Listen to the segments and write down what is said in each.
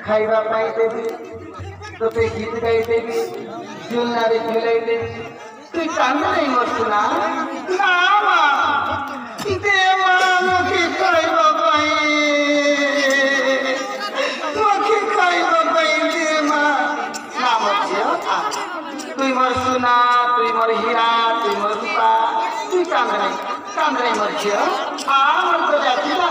खाइबा पाई देवी तोते गीत गाई देवी झुलनारे झुलाई देवी तुई कांद नहीं मोर सुना ना देवा मुखी खाइबा पाई देवा ना मत तुई मोर सुना तुई मोर हीरा तुई मोर रूपा तुई कांद नहीं मोर छियो आ मोर तो जाती ना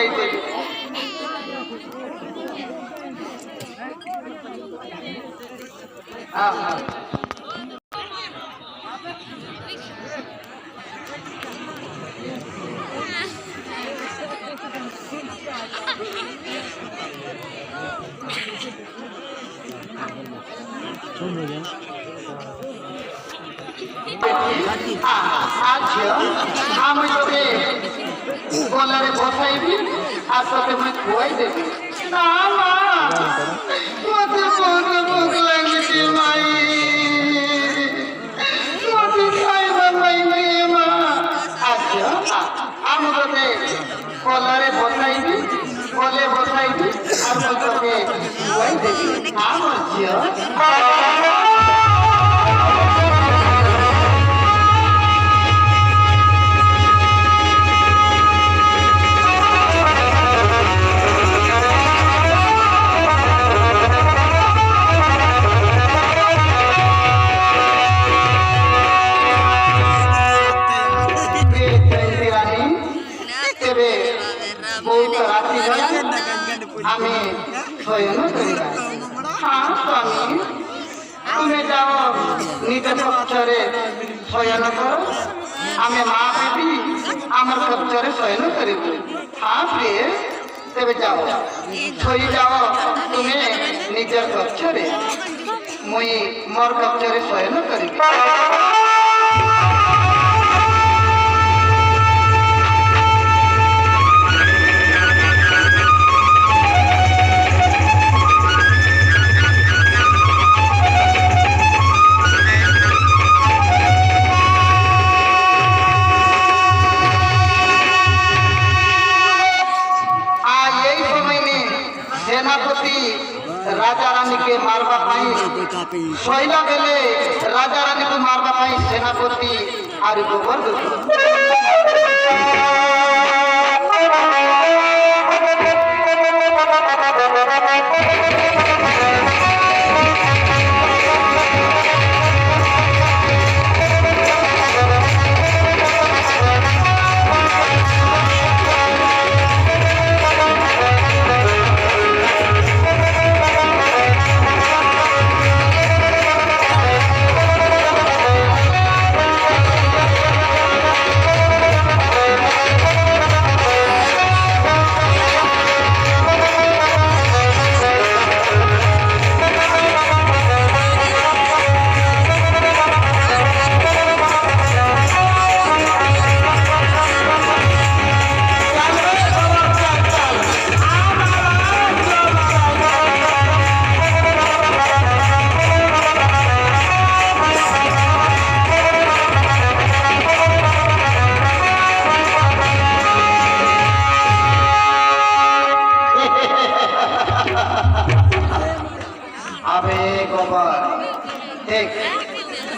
खुआई दे আমি তোকে গলারে বসাইবি আর তোকে মুই খুয়াই দেবি না মা মতে বড় ভোগ লাগছে মাই মতে খাইবা পাইনি মা আচ্ছা আমি তোকে গলারে বসাইবি গলে বসাইবি আর তোকে খুয়াই দেবি আমার ঝিও আমি শয়ন করিবা হ্যাঁ স্বামী তুমি যাও নিজ কক্ষরে শয়ন কর আমি মা বেবি আমার কক্ষরে শয়ন করিব হ্যাঁ প্রিয়ে তেবে যাও শোই যাও তুমি নিজের কক্ষরে মুই মোর কক্ষরে শয়ন করিবি राजा रानी के मारवा पाई शैला बेले राजा रानी को मारवा पाई सेनापति और गोवर्ध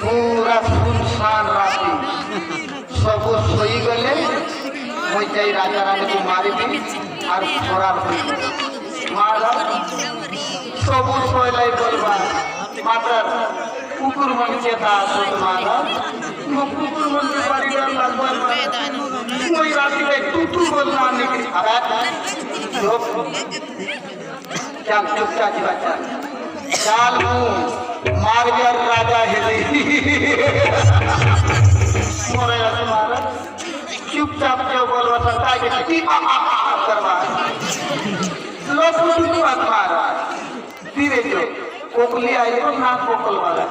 पूरा सुनसान राति सब सोई गले मुई जाई राजा रानी को मारिबी और फरार हई मारा सब सोइलाई बोलबा मात्र कुकुर मन के दास मारा मो कुकुर मन के बाड़ी डर लागबा मुई राति में टूटू बोलना निकली अरे चुप चुपचाप जी बच्चा चाल मार गया राजा हेली मोरे मारा चुपचाप जो बोलवा सकता है कि करवा लोग बात मारा धीरे जो कोकली आई तो ना कोकल वाला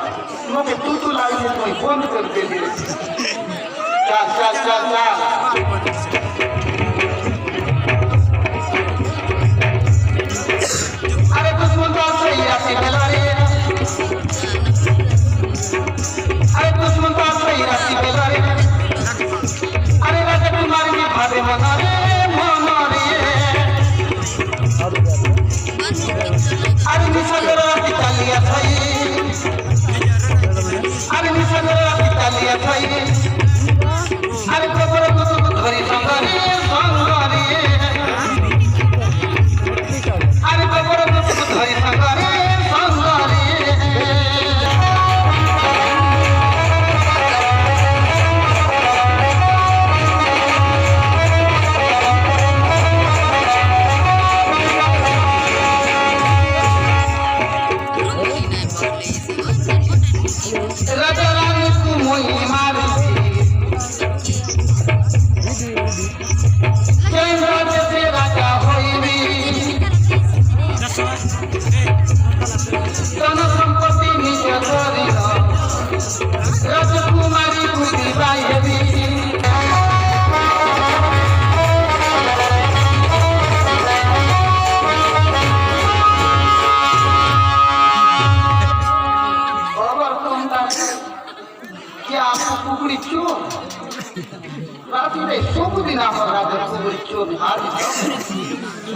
मुझे तू लाई से कोई बंद कर दे धीरे चल चल चल चल अरे दुश्मन तो सही है बेला रे अरे दुश्मन तो सही राशि बेला रे अरे राजा कुमारी में भावे मना रे अरे निसंगर पितालिया भाई अरे निसंगर पितालिया भाई अरे खबर को धरी संग रे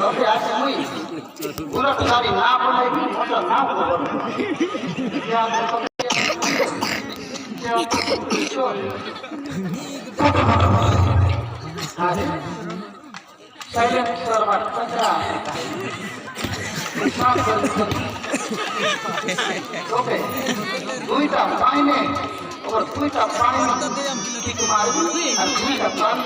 ओके आज मुई पूरा सारी ना बनाई मतलब ना क्या साइलेंट सर्वर कचरा ओके दुईटा पानी और दुईटा पानी की कुमार और दुईटा पानी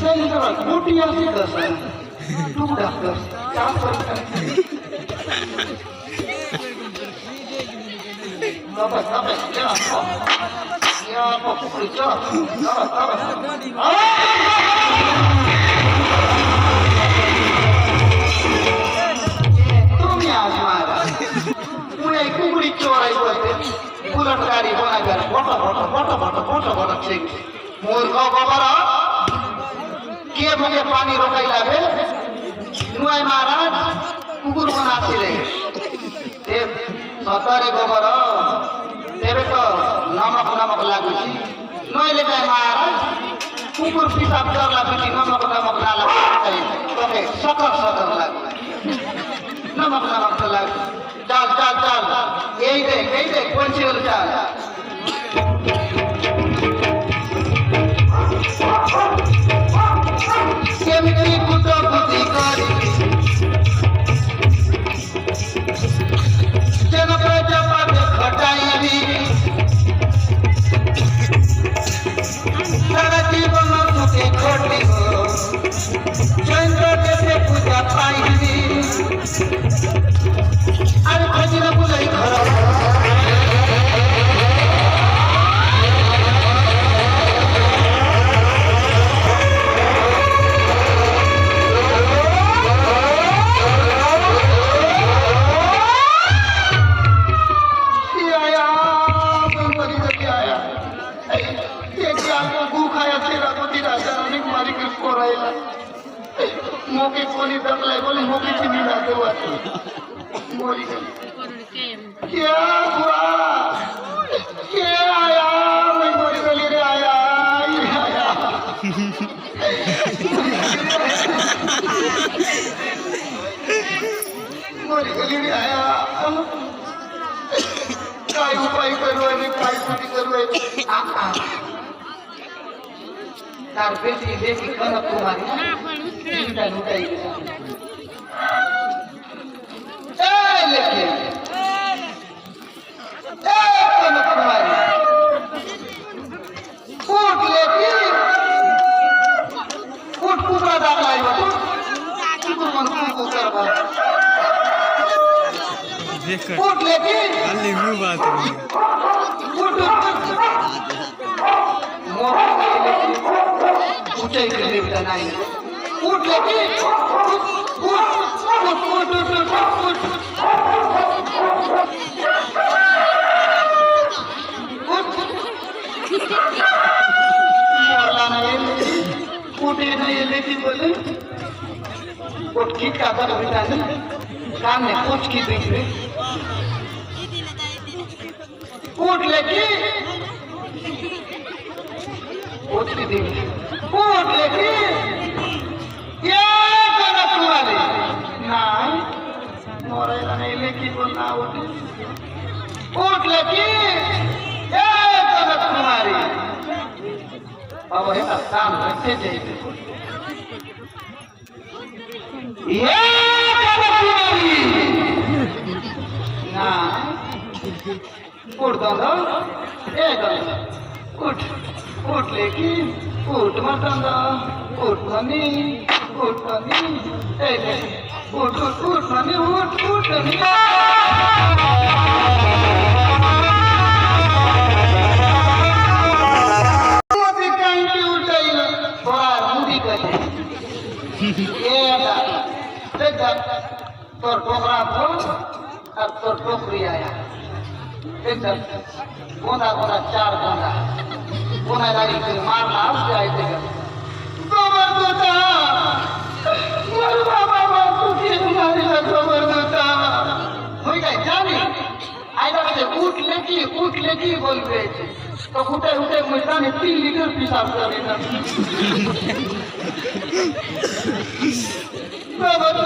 चलिए तो कुटिया से दस टुकड़ा दस चार या पकड़ चल तुम आज मारा मुझे कुकड़ी चोराई बोलते बुलेट गाड़ी बनाकर बटा बटा बटा बटा बटा बटा चेक मूर्ख बाबा के मुझे पानी रोकाई लागे नुआई महाराज कुकुर बनाते रहे सतरे गोबर तेरे तो नमक नमक लागू नई ले जाए महाराज कुकुर पिसाब करला बेटी नमक नमक ना लगे तो सतर सतर लागू नमक नमक तो लागू चल चल चल यही देख कौन सी चल केमिकली कुटो कुटी करी पूजा पाई अरे खोजी ना बुलाई घर मोके कोनी दखले बोले मोके की नींद आते हुआ मोरी क्या हुआ क्या आया मैं मोरी गली रे आया मोरी गली रे आया काय उपाय करू आणि काय कुटी करू तार बेटी बेटी कनक कुमारी चिंता लुटाई लेकिन कनक कुमारी फूट लेके फूट कुकरा दाग लाई बा कुकुर मन कुकुर कर फूट लेके अल्ली मुंह बात फूट मोर ऊंचाई के लिए बनाई फूट लेके फूट फूट फूट फूट फूट मोरला नहीं फूटे नहीं लेके बोले फूट किट का कर बेटा ने कान में कुछ की देख रहे फूट लेके फूट की देख फूट लेके ये कनक कुमारी नहीं मोरेला नहीं लेके बोलना उठे फूट लेके ये कनक कुमारी अब है काम रखते जाइए ये कनक कुमारी ना उठ दो ए दो उठ उठ लेके उठ मरदा उठ मनी ए ले उठ मनी उठ मनी मोदी काई की उठाई ना बाहर मुदी करे ए दा देख तोर टोकरा तो और तोर टोकरी आया देख गोंदा गोंदा चार गोंदा गोंदा गाड़ी के मारना उस जाए देगा गोबर दूता मोर बाबा तू के तुम्हारे लग गोबर दूता हो गई जानी आइदा से उठ लेके কি উঠলে কি বলবে তো উঠে উঠে ময়দানে 3 লিটার পিসাব করে না বাবা তো